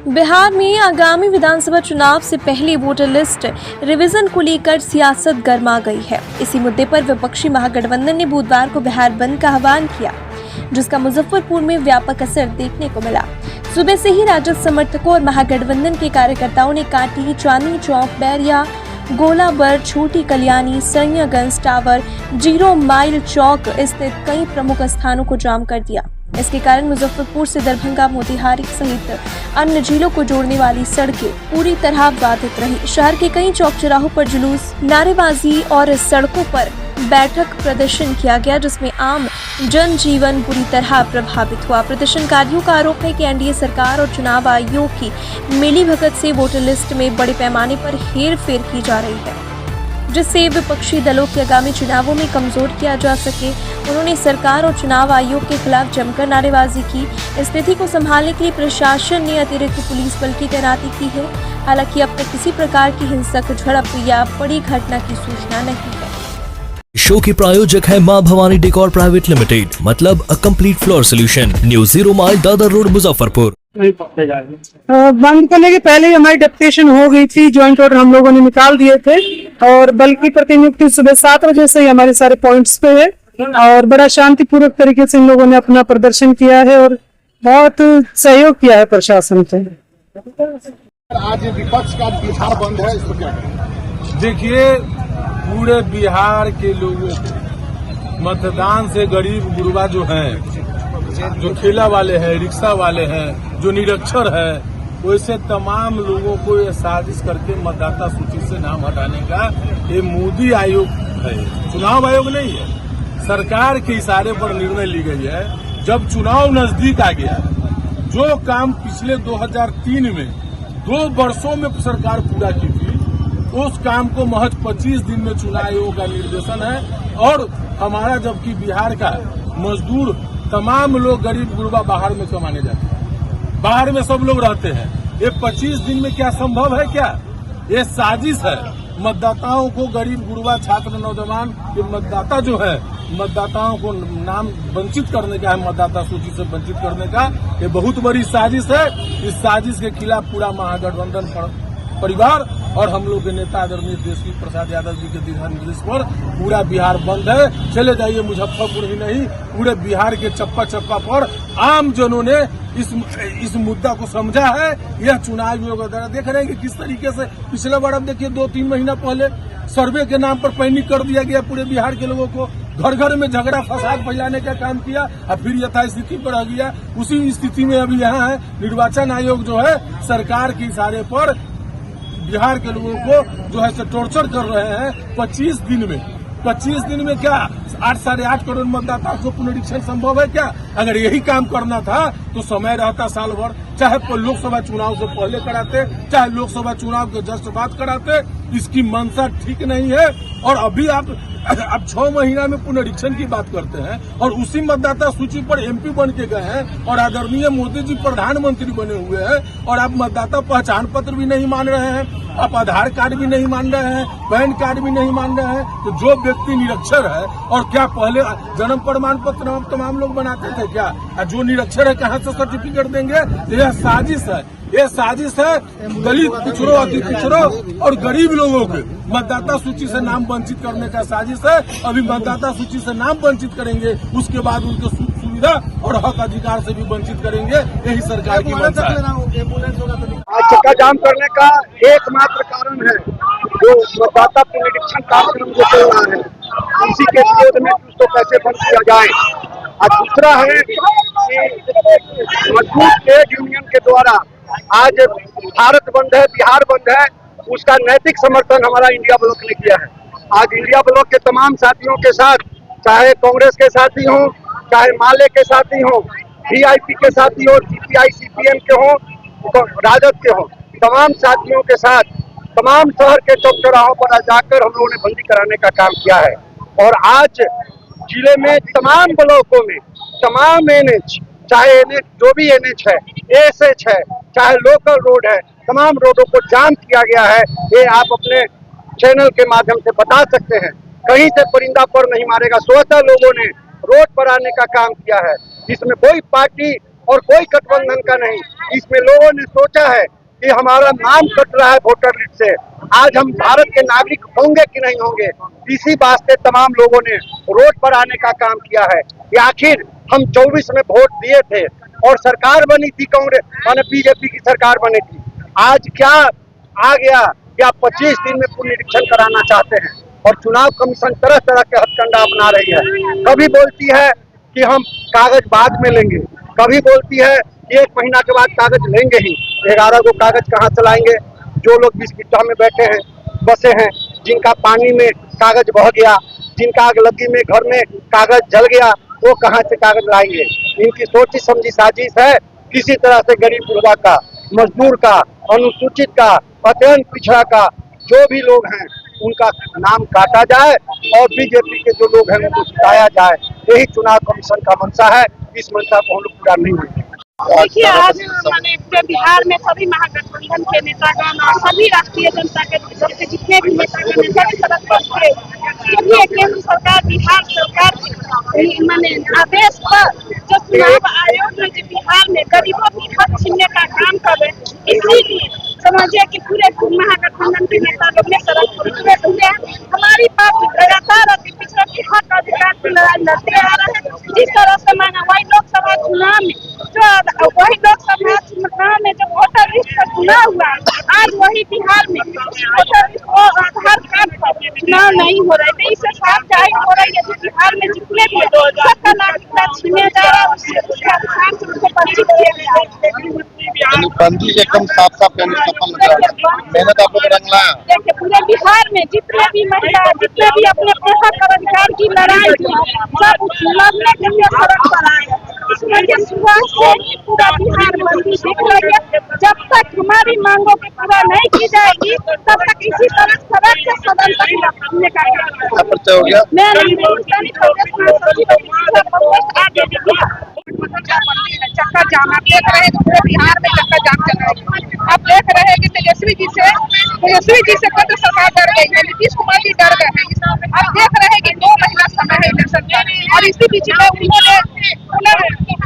बिहार में आगामी विधानसभा चुनाव से पहले वोटर लिस्ट रिवीजन को लेकर सियासत गर्मा गई है। इसी मुद्दे पर विपक्षी महागठबंधन ने बुधवार को बिहार बंद का आह्वान किया, जिसका मुजफ्फरपुर में व्यापक असर देखने को मिला। सुबह से ही राजद समर्थकों और महागठबंधन के कार्यकर्ताओं ने काटी, चांदनी चौक, बैरिया, गोलाबर, छोटी कल्याणी, सैय्यगंज टावर, 0 माइल चौक स्थित कई प्रमुख स्थानों को जाम कर दिया। इसके कारण मुजफ्फरपुर से दरभंगा, मोतिहारी सहित अन्य जिलों को जोड़ने वाली सड़कें पूरी तरह बाधित रही। शहर के कई चौक चौराहों पर जुलूस, नारेबाजी और सड़कों पर बैठक प्रदर्शन किया गया, जिसमें आम जनजीवन बुरी तरह प्रभावित हुआ। प्रदर्शनकारियों का आरोप है कि एनडीए सरकार और चुनाव आयोग की मिलीभगत से वोटर लिस्ट में बड़े पैमाने पर हेरफेर की जा रही है, जिससे विपक्षी दलों के आगामी चुनावों में कमजोर किया जा सके। उन्होंने सरकार और चुनाव आयोग के खिलाफ जमकर नारेबाजी की। स्थिति को संभालने के लिए प्रशासन ने अतिरिक्त पुलिस बल की तैनाती की है। हालांकि अब तक किसी प्रकार की हिंसक झड़प या बड़ी घटना की सूचना नहीं है। शो के प्रायोजक है मां भवानी डेकोर प्राइवेट लिमिटेड, मतलब a complete floor solution, new 0 mile Dadar road, Muzaffarpur. बंद करने के पहले ही हमारी डेपुटेशन हो गई थी, ज्वाइंट ऑर्डर हम लोगों ने निकाल दिए थे और बल की प्रतिनियुक्ति सुबह 7 बजे से ही हमारे सारे पॉइंट्स पे है और बड़ा शांतिपूर्वक तरीके से इन लोगों ने अपना प्रदर्शन किया है और बहुत सहयोग किया है प्रशासन से। आज विपक्ष का बिहार बंद है, इसको क्या करें? देखिए, पूरे बिहार के लोगों को मतदान से गरीब गुरबा जो हैं, जो ठेला वाले हैं, रिक्शा वाले हैं, जो निरक्षर है, वैसे तमाम लोगों को ये साजिश करके मतदाता सूची से नाम हटाने का ये मोदी आयोग है, चुनाव आयोग नहीं है। सरकार के इशारे पर निर्णय ली गई है। जब चुनाव नजदीक आ गया, जो काम पिछले 2003 में 2 वर्षों में सरकार पूरा की थी, उस काम को महज 25 दिन में चुनाव आयोग का निर्देशन है। और हमारा जबकि बिहार का मजदूर तमाम लोग गरीब गुरबा बाहर में कमाने जाते हैं, बाहर में सब लोग रहते हैं। ये 25 दिन में क्या संभव है? क्या ये साजिश है? मतदाताओं को, गरीब गुरबा, छात्र, नौजवान, ये मतदाता जो है, मतदाताओं को नाम वंचित करने का है, मतदाता सूची से वंचित करने का ये बहुत बड़ी साजिश है। इस साजिश के खिलाफ पूरा महागठबंधन परिवार और हम लोग के नेता आदरणीय तेजस्वी प्रसाद यादव जी के दिशा निर्देश पर पूरा बिहार बंद है। चले जाइए, मुजफ्फरपुर ही नहीं, पूरे बिहार के चप्पा चप्पा पर आम जनों ने इस मुद्दा को समझा है। यह चुनाव आयोग द्वारा देख रहे हैं कि किस तरीके से पिछले बार अब देखिए 2-3 महीना पहले सर्वे के नाम पर पैनिक कर दिया गया, पूरे बिहार के लोगों को घर घर में झगड़ा फसाद फैलाने का काम किया और फिर यथास्थिति पर आ गया। उसी स्थिति में अभी यहाँ है। निर्वाचन आयोग जो है सरकार के इशारे पर बिहार के लोगों को जो है टॉर्चर कर रहे हैं। 25 दिन में क्या 8-8.5 करोड़ मतदाताओं को पुनरीक्षण संभव है क्या? अगर यही काम करना था तो समय रहता साल भर, चाहे लोकसभा चुनाव से पहले कराते, चाहे लोकसभा चुनाव के जस्ट बाद कराते। इसकी मंशा ठीक नहीं है। और अभी आप 6 महीना में पुनरीक्षण की बात करते हैं और उसी मतदाता सूची पर एमपी बन के गए हैं और आदरणीय मोदी जी प्रधानमंत्री बने हुए हैं और आप मतदाता पहचान पत्र भी नहीं मान रहे हैं, आप आधार कार्ड भी नहीं मान रहे हैं, पैन कार्ड भी नहीं मान रहे हैं। तो जो व्यक्ति निरक्षर है, और क्या पहले जन्म प्रमाण पत्र तमाम लोग बनाते थे क्या? जो निरक्षर है कहाँ से सर्टिफिकेट देंगे? यह साजिश है, ये साजिश है। दलित पिछड़ों, अति पिछड़ों और गरीब लोगों के मतदाता सूची से नाम वंचित करने का साजिश है। अभी मतदाता सूची से नाम वंचित करेंगे, उसके बाद उनके सुविधा और हक अधिकार से भी वंचित करेंगे। यही सरकार की मंशा है। आज चक्का जाम करने का एकमात्र कारण है जो मतदाता पुनरीक्षण कार्यक्रम जो चल रहा है, इसी के विरोध में उसको कैसे बंद किया जाए। और दूसरा है कि मजदूर ट्रेड यूनियन के द्वारा आज भारत बंद है, बिहार बंद है, उसका नैतिक समर्थन हमारा इंडिया ब्लॉक ने किया है। आज इंडिया ब्लॉक के तमाम साथियों के साथ, चाहे कांग्रेस के साथी हों, चाहे माले के साथी हों, वीआईपी के साथी हो, सीपीआई सीपीएम के हों, राजद के हों, तमाम साथियों के साथ तमाम शहर के चौक चौराहों पर जाकर हम लोगों ने बंदी कराने का काम किया है। और आज जिले में तमाम ब्लॉकों में तमाम एनएच, चाहे एनएच जो भी एनएच है, एसएच है, चाहे लोकल रोड है, तमाम रोडों को जाम किया गया है। ये आप अपने चैनल के माध्यम से बता सकते हैं। कहीं से परिंदा पर नहीं मारेगा, स्वतः लोगों ने रोड पर आने का काम किया है, जिसमें कोई पार्टी और कोई गठबंधन का नहीं। इसमें लोगों ने सोचा है कि हमारा नाम कट रहा है वोटर लिस्ट से, आज हम भारत के नागरिक होंगे कि नहीं होंगे। इसी वास्ते तमाम लोगों ने रोड पर आने का काम किया है कि आखिर हम 24 में वोट दिए थे और सरकार बनी थी, कांग्रेस माने बीजेपी की सरकार बनी थी। आज क्या आ गया कि आप 25 दिन में पुनरीक्षण कराना चाहते हैं और चुनाव कमीशन तरह तरह के हथकंडा अपना रही है। कभी बोलती है कि हम कागज बाद में लेंगे, कभी बोलती है कि 1 महीना के बाद कागज लेंगे ही। 11 को कागज कहाँ चलाएंगे? जो लोग बिस्किटा में बैठे हैं, बसे हैं, जिनका पानी में कागज बह गया, जिनका अगलगी में घर में कागज जल गया, वो कहाँ से कागज लाएंगे? इनकी सोची समझी साजिश है किसी तरह से गरीब गुरबा का, मजदूर का, अनुसूचित का, अत्यंत पिछड़ा का जो भी लोग हैं उनका नाम काटा जाए और बीजेपी के जो लोग हैं उनको जिताया जाए। यही चुनाव कमीशन का मंशा है। इस मंशा को हम लोग पूरा नहीं होंगे। देखिए, आज मैंने पूरे बिहार में सभी महागठबंधन के नेतागण और सभी राष्ट्रीय जनता के दल के जितने भी नेतागण हैं सभी सड़क पर थे, क्योंकि केंद्र सरकार, बिहार सरकार के मैंने आदेश पर जो चुनाव आयोग ने जो बिहार में गरीबों की हक छीनने का काम कर रहे, इसीलिए समझिए कि पूरे महागठबंधन के नेता लोग ने सड़क पर उतरे हुए हैं। हमारी पार्टी लगातार अति पिछड़ा की हक अधिकार की लड़ाई लड़ते आ रहे हैं। जिस तरह से माना वही लोकसभा चुनाव में जो वोटर लिस्ट का चुनाव हुआ, आज वही बिहार में वोटर लिस्ट और आधार कार्ड पर चुनाव नहीं हो रहा है। इससे साफ जाहिर हो रहा है कि बिहार में जितने भी सबका नागरिकता छीने जा रहा है, उसके अधिकार से उनको वंचित किया जा रहा है। बंदी एकदम साफ साफ सफल लग रहा है। मेहनत आप लोग रंग लाया। देखिए, पूरे बिहार में जितने भी महिला, जितने भी अपने हक और अधिकार की लड़ाई थी, सब लड़ने के लिए सड़क पर आए। इसमें शुरुआत से ही पूरा बिहार बंदी दिख रही है। जब तक हमारी मांगों की पूरा नहीं की जाएगी, तब तक इसी तरह सड़क से सदन तक रखने का क्या परिचय हो गया? मैं हिंदुस्तानी कांग्रेस आगे दिखा चक्का जाम। आप देख रहे हैं पूरे बिहार में चक्का जाम चल रहा है। आप देख रहे हैं कि तेजस्वी जी से केंद्र सरकार डर गई है, नीतीश कुमार जी डर गए हैं। आप देख रहे हैं कि 2 महीना समय है इलेक्शन का, और इसी बीच में उन्होंने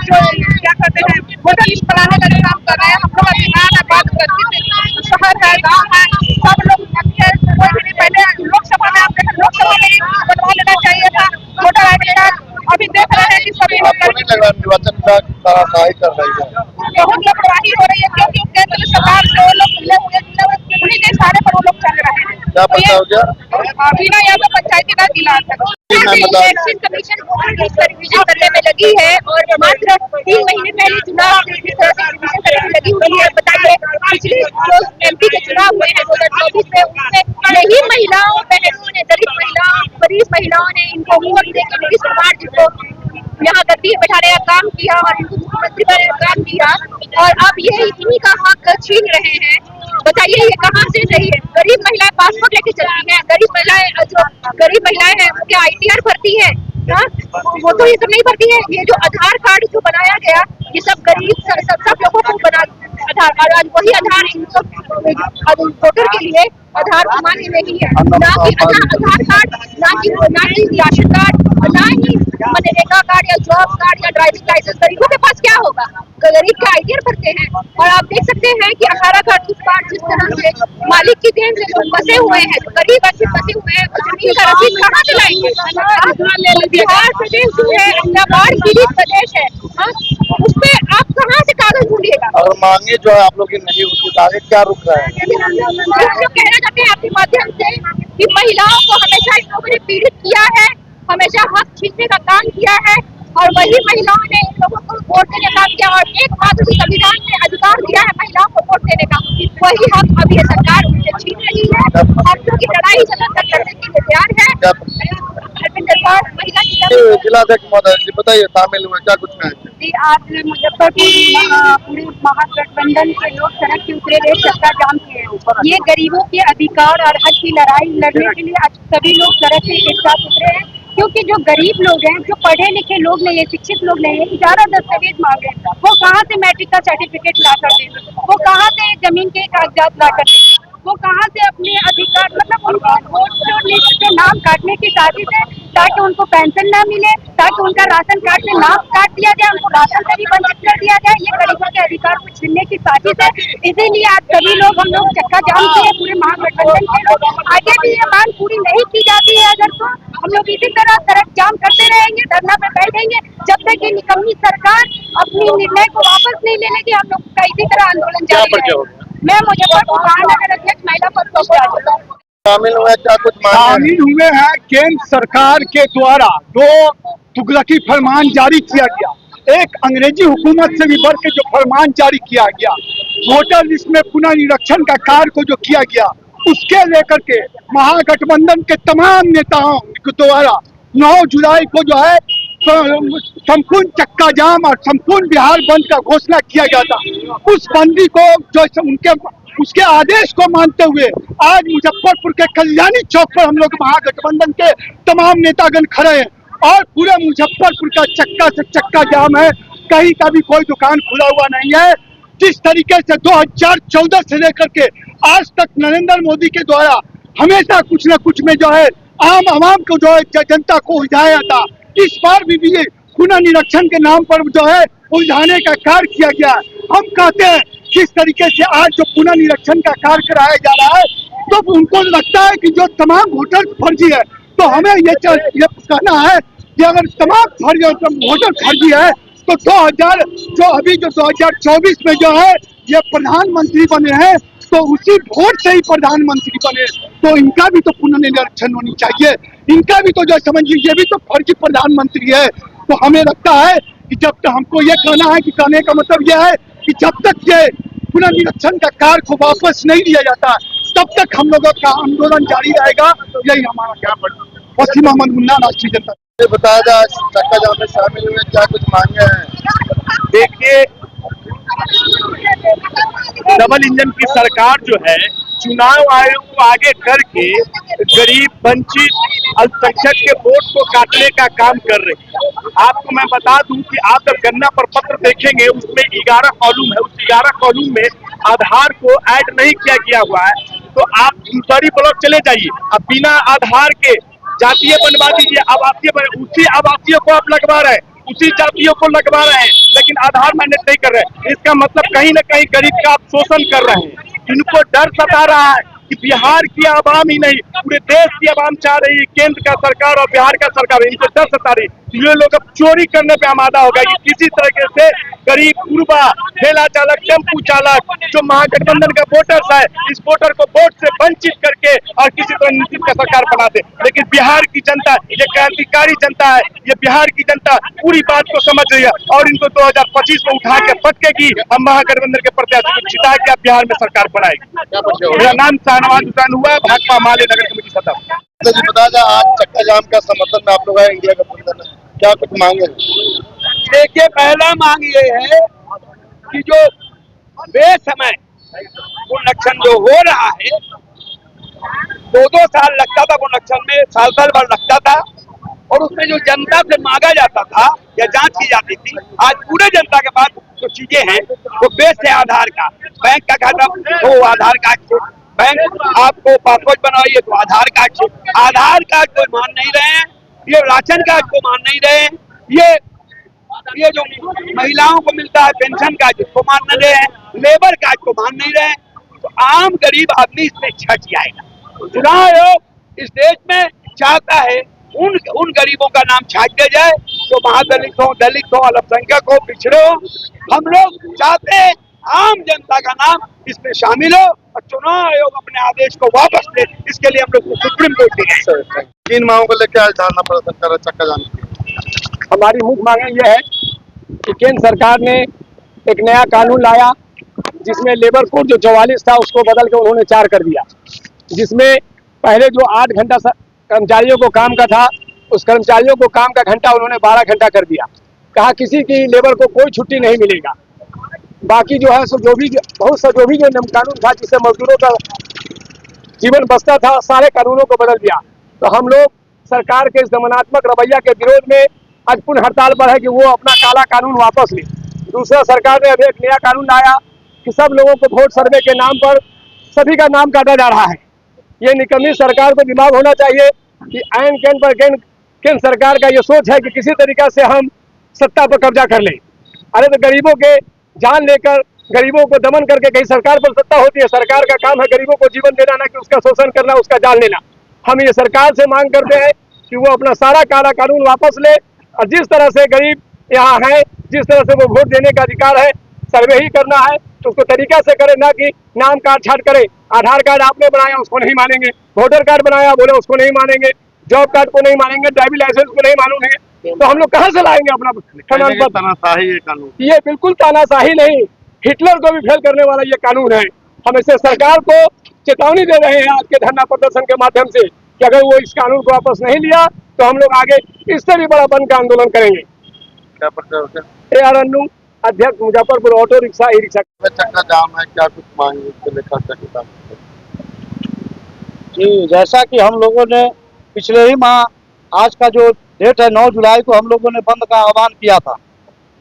जो क्या कहते हैं वोटर लिस्ट बनाने का काम कर रहे हैं। हम लोग बिहार है, बात शहर है, गाँव है, सब लोग कोई भी पहले लोकसभा में आप देखें, लोकसभा में बनवा लेना चाहिए था वोटर आई डी कार्ड। अभी देख रहे हैं कि सभी निर्वाचन विभाग सहाय कर रही है। बहुत लापरवाही हो रही है, क्योंकि केंद्र सरकार से वो लोग मिले हुए उन्हीं के सारे पर वो लोग चल रहे हैं। क्या पता हो गया? बिना यहाँ पे पंचायती राज जिला इलेक्शन कमीशन रिविजन करने में लगी है और मात्र 3 महीने पहले चुनाव रिविजन करने में लगी हुई है। बताइए, पिछले जो MP के चुनाव हुए हैं 2024 में, उसमें यही महिलाओं, बहनों ने, दलित महिलाओं, गरीब महिलाओं ने इनको वोट देकर नीतीश कुमार जी को यहाँ गद्दी बैठाने का काम किया और इनको मुख्यमंत्री बनाने का काम किया, और अब ये इन्हीं का हक छीन रहे हैं। बताइए, ये कहाँ से सही है? गरीब महिलाएं पासपोर्ट लेके चलती हैं, गरीब महिलाएं हैं वो क्या ITR भरती है? वो तो ये सब नहीं भरती है। ये जो आधार कार्ड जो बनाया गया, ये सब गरीब सब लोगों को बना आधार, और वही आधार वोटर के लिए आधार मान्य नहीं है। ना कि आधार कार्ड, ना कि राशन कार्ड, ना ही मनरेगा कार्ड या जॉब कार्ड या ड्राइविंग लाइसेंस। गरीबों के पास क्या होगा? गरीब के ITR भरते हैं। और आप देख सकते हैं कि 18 का कार्ड जिस तरह से मालिक की देन से लोग बसे हुए हैं, गरीब अच्छे बसे हुए हैं, तो जमीन का रसीद कहाँ से लाएंगे? बिहार प्रदेश जो है बाढ़ पीड़ित प्रदेश है, उसपे आप कहाँ से कागज ढूंढिएगा? और मांगे जो है आप लोग की नहीं होती, आगे क्या रुक रहा है? कहना चाहते हैं आपके माध्यम से कि महिलाओं को हमेशा इन लोगों ने पीड़ित किया है, हमेशा हक छीनने का काम किया है, और वही महिलाओं ने इन लोगों को वोट देने का किया, और एकमात्र संविधान ने अधिकार दिया है महिलाओं को वोट देने का, वही हक अब ये सरकार उनसे छीन रही है। हम लोग की लड़ाई सदन तक करने के लिए तैयार है। जिलाध्यक्ष महोदय जी बताइए, शामिल हुए क्या कुछ कहेंगे? जी, आज मुजफ्फरपुर पूरे महागठबंधन के लोग सड़क के उतरे हुए चक्का जाम किए हैं। ये गरीबों के अधिकार और हक की लड़ाई लड़ने के लिए आज सभी लोग सड़क से एक साथ उतरे हैं, क्योंकि जो गरीब लोग हैं, जो पढ़े लिखे लोग नहीं है, शिक्षित लोग नहीं है, इजारा दस्तावेज मांगे, वो कहाँ से मैट्रिक का सर्टिफिकेट ला कर देंगे? वो कहाँ से जमीन के कागजात ला कर देंगे? वो कहाँ से अपने अधिकार, मतलब उनके वोट लिस्ट से नाम काटने की साजिश है, ताकि उनको पेंशन न मिले, ताकि उनका राशन कार्ड से नाम काट दिया जाए, उनको राशन से भी वंचित कर दिया जाए। ये गरीबों के अधिकार को छीनने की साजिश है। इसीलिए आज सभी लोग हम लोग चक्का जाम किए, पूरे महागठबंधन के लोग। आगे भी ये मांग पूरी नहीं की जाती है अगर तो हम लोग इसी तरह सड़क जाम करते रहेंगे, धरना पे बैठेंगे जब तक ये निकम्मी सरकार अपनी निर्णय को वापस नहीं ले लेगी। हम लोग का इसी तरह आंदोलन जारी रहेगा। मैं मुजफ्फरपुर महानगर अध्यक्ष महिला पद शामिल हुए, क्या कुछ मांगे शामिल हुए हैं। केंद्र सरकार के द्वारा जो तुगलकी फरमान जारी किया गया, एक अंग्रेजी हुकूमत से भी बढ़ के जो फरमान जारी किया गया, वोटर लिस्ट में पुनर्निरीक्षण का कार्य को जो किया गया, उसके लेकर के महागठबंधन के तमाम नेताओं के द्वारा 9 जुलाई को जो है संपूर्ण चक्का जाम और संपूर्ण बिहार बंद का घोषणा किया गया था। उस बंदी को जो उसके आदेश को मानते हुए आज मुजफ्फरपुर के कल्याणी चौक पर हम लोग महागठबंधन के तमाम नेतागण खड़े हैं और पूरे मुजफ्फरपुर का चक्का से चक्का जाम है। कहीं का भी कोई दुकान खुला हुआ नहीं है। जिस तरीके से 2014 से लेकर के आज तक नरेंद्र मोदी के द्वारा हमेशा कुछ न कुछ में जो है आम आवाम को जो है जनता को उलझाया था, इस बार भी पुनर्निरीक्षण के नाम पर जो है उलझाने का कार्य किया गया है। हम कहते हैं जिस तरीके से आज जो पुनर्निरीक्षण का कार्य कराया जा रहा है, तो उनको लगता है कि जो तमाम वोटर फर्जी है, तो हमें ये कहना है कि अगर तमाम वोटर फर्जी है तो 2024 में जो है ये प्रधानमंत्री बने हैं, तो उसी वोट से ही प्रधानमंत्री बने, तो इनका भी तो पुनर्निरीक्षण होनी चाहिए। इनका भी तो जो समझिए ये भी तो फर्जी प्रधानमंत्री है। तो हमें लगता है कि जब तक हमको ये कहना है कि कहने का मतलब यह है कि जब तक ये पुनर्निरीक्षण का कार्य को वापस नहीं लिया जाता, तब तक हम लोगों का आंदोलन जारी रहेगा। यही हमारा क्या वसीम मोहम्मद मुन्ना, राष्ट्रीय जनता। बताया जाए चक्का जाम में शामिल हुए, क्या कुछ मांगे हैं? देखिए, डबल इंजन की सरकार जो है चुनाव आयोग को आगे करके गरीब, वंचित, अल्पसंख्यक के वोट को काटने का काम कर रही है। आपको मैं बता दूं कि आप जब गन्ना पर पत्र देखेंगे उसमें 11 कॉलम है। उस 11 कॉलम में आधार को ऐड नहीं किया गया हुआ है। तो आप दूसरी ब्लॉक चले जाइए, अब बिना आधार के जातीय बनवा दीजिए। उसी आवासीय को आप लगवा रहे हैं, उसी जातियों को लगवा रहे हैं, लेकिन आधार मैंडेट नहीं कर रहे हैं। इसका मतलब कहीं ना कहीं गरीब का आप शोषण कर रहे हैं। इनको डर सता रहा है कि बिहार की आवाम ही नहीं पूरे देश की आवाम चाह रही है केंद्र का सरकार और बिहार का सरकार, इनको डर सता रही है। ये लोग अब चोरी करने पे आमादा हो गए कि किसी तरीके से गरीब, गुरबा, ठेला चालक, टेम्पू चालक जो महागठबंधन का वोटर्स है, इस वोटर को वोट से वंचित करके और किसी तरह नीतीश का सरकार बना दे। लेकिन बिहार की जनता, ये क्रांतिकारी जनता है, ये बिहार की जनता पूरी बात को समझ रही है और इनको 2025 में उठा के पटकेगी। हम महागठबंधन के प्रत्याशी को जिता के अब बिहार में सरकार बनाएगी। मेरा नाम शाहनवाज हुसैन हुआ, भाजपा माले नगर कमेटी सदस्य। तो जी बताया जाए आज चक्का जाम का समर्थन में आप लोग आए इंडिया गठबंधन, क्या कुछ मांगे हैं? देखिए, पहला मांग ये है कि जो बेसमय पुनरीक्षण जो हो रहा है, 2-2 साल लगता था पुनरीक्षण में, साल भर लगता था और उसमें जो जनता से मांगा जाता था या जांच की जाती थी, आज पूरे जनता के पास जो चीजें हैं वो बेस है आधार का। बैंक का खाता हो आधार कार्ड से, बैंक आपको पासपोर्ट बनवाइए तो आधार कार्ड से। आधार कार्ड को मान नहीं रहे हैं, ये राशन कार्ड को मान नहीं रहे हैं, ये जो महिलाओं को मिलता है पेंशन कार्ड उसको मान नहीं रहे हैं, लेबर कार्ड को मान नहीं रहे हैं। तो आम गरीब आदमी इसमें छट जाएगा। चुनाव आयोग इस देश में चाहता है उन गरीबों का नाम छाट दिया जाए जो महादलित हो, दलित हो, अल्पसंख्यक हो, पिछड़े हो। हम लोग चाहते हैं आम जनता का नाम इसमें शामिल हो और चुनाव आयोग अपने आदेश को वापस ले। इसके लिए हम लोग सुप्रीम कोर्ट गए। किन मांगों को लेकर आज धरना प्रदर्शन कर रहे चक्का जाम? हमारी मुख्य मांगे ये है कि केंद्र सरकार ने एक नया कानून लाया जिसमें लेबर कोड जो 44 था उसको बदल के उन्होंने 4 कर दिया, जिसमें पहले जो 8 घंटा कर्मचारियों को काम का था, उस कर्मचारियों को काम का घंटा उन्होंने 12 घंटा कर दिया। कहा किसी की लेबर को कोई छुट्टी नहीं मिलेगा। बाकी जो है सो जो भी कानून था जिससे मजदूरों का जीवन बसता था, सारे कानूनों को बदल दिया। तो हम लोग सरकार के इस दमनात्मक रवैया के विरोध में आज पूर्ण हड़ताल पर है कि वो अपना काला कानून वापस ले। दूसरा, सरकार ने अब एक नया कानून लाया कि सब लोगों को वोट सर्वे के नाम पर सभी का नाम काटा जा रहा है। ये निकम्मी सरकार को दिमाग होना चाहिए कि ऐन कैन पर कैन केंद्र सरकार का ये सोच है कि किसी तरीका से हम सत्ता पर कब्जा कर लें। अरे तो गरीबों के जान लेकर, गरीबों को दमन करके कहीं सरकार पर सत्ता होती है? सरकार का काम है गरीबों को जीवन देना, ना कि उसका शोषण करना, उसका जान लेना। हम ये सरकार से मांग करते हैं कि वो अपना सारा काला कानून वापस ले, और जिस तरह से गरीब यहाँ है, जिस तरह से वो वोट देने का अधिकार है, सर्वे ही करना है तो उसको तरीका से करे, ना कि नाम काट छाट करे। आधार कार्ड आपने बनाया उसको नहीं मानेंगे, वोटर कार्ड बनाया बोले उसको नहीं मानेंगे, जॉब कार्ड को नहीं मानेंगे, ड्राइविंग लाइसेंस को नहीं मानेंगे, तो हम लोग कहाँ से लाएंगे अपना प्रमाण पत्र? तानाशाही ये कानून, ये बिल्कुल तानाशाही नहीं, हिटलर को भी फेल करने वाला ये कानून है। हम इसे सरकार को चेतावनी दे रहे हैं आज के धरना प्रदर्शन के माध्यम से कि अगर वो इस कानून को वापस नहीं लिया तो हम लोग आगे इससे भी बड़ा बंद का आंदोलन करेंगे। क्या परिचय हो गया? AR अन्नू, अध्यक्ष Muzaffarpur auto rickshaw e rickshaw. चक्का जाम है, क्या कुछ मांगे उसको लेकर चक्का? जी, जैसा कि हम लोगों ने पिछले ही माह, आज का जो डेट है 9 जुलाई को हम लोगों ने बंद का आह्वान किया था,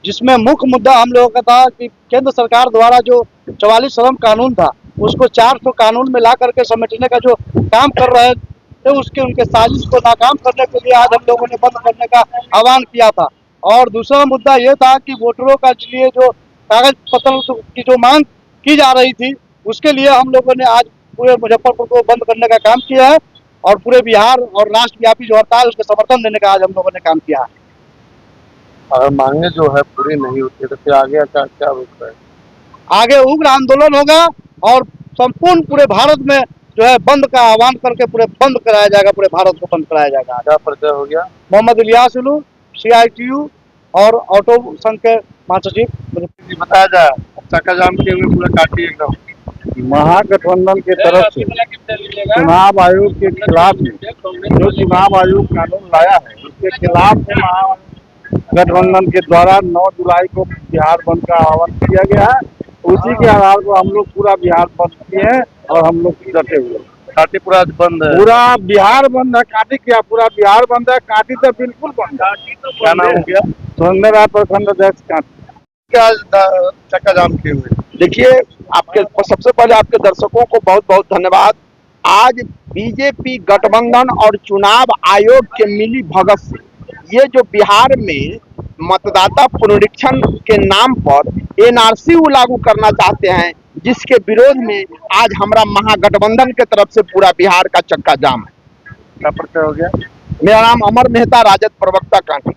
जिसमें मुख्य मुद्दा हम लोगों का था कि केंद्र सरकार द्वारा जो 44 श्रम कानून था उसको 400 कानून में ला करके समेटने का जो काम कर रहे थे, उसके उनके साजिश को नाकाम करने के लिए आज हम लोगों ने बंद करने का आह्वान किया था। और दूसरा मुद्दा ये था कि वोटरों का लिए जो कागज पत्र की जो मांग की जा रही थी, उसके लिए हम लोगों ने आज पूरे मुजफ्फरपुर को बंद करने का काम किया है, और पूरे बिहार और राष्ट्रव्यापी जो हड़ताल उसके समर्थन देने का आज हम लोगों ने काम किया है। अगर मांगे जो है पूरी नहीं होती तो फिर आगे क्या रुख है? आगे उग्र आंदोलन होगा और संपूर्ण पूरे भारत में जो है बंद का आह्वान करके पूरे बंद कराया जाएगा, पूरे भारत को बंद कराया जाएगा। क्या परिचय हो गया? मोहम्मद इलियास उल्लू, CITU और ऑटो संघ के महासचिव। बताया जाए चक्का जाम किए हुए पूरा काटी एकदम। महागठबंधन की तरफ से चुनाव आयोग के खिलाफ जो चुनाव आयोग कानून लाया है उसके खिलाफ गठबंधन के द्वारा 9 जुलाई को बिहार बंद का आह्वान किया गया है। उसी के आधार पर हम लोग पूरा बिहार बंद किए हैं और हम लोग डटे हुए। काटी पूरा बंद है? पूरा बिहार बंद है, काटी क्या पूरा बिहार बंद है, काटी तो बिल्कुल बंद है। क्या नाम हो गया? सुंदर प्रखंड अध्यक्ष काटी। क्या चक्का जाम किए हुए? देखिए, आपके सबसे पहले आपके दर्शकों को बहुत बहुत धन्यवाद। आज बीजेपी गठबंधन और चुनाव आयोग के मिली भगत से ये जो बिहार में मतदाता पुनरीक्षण के नाम पर NRC लागू करना चाहते हैं, जिसके विरोध में आज हमारा महागठबंधन के तरफ से पूरा बिहार का चक्का जाम है। क्या परिचय हो गया? मेरा नाम अमर मेहता, राजद प्रवक्ता कांटी।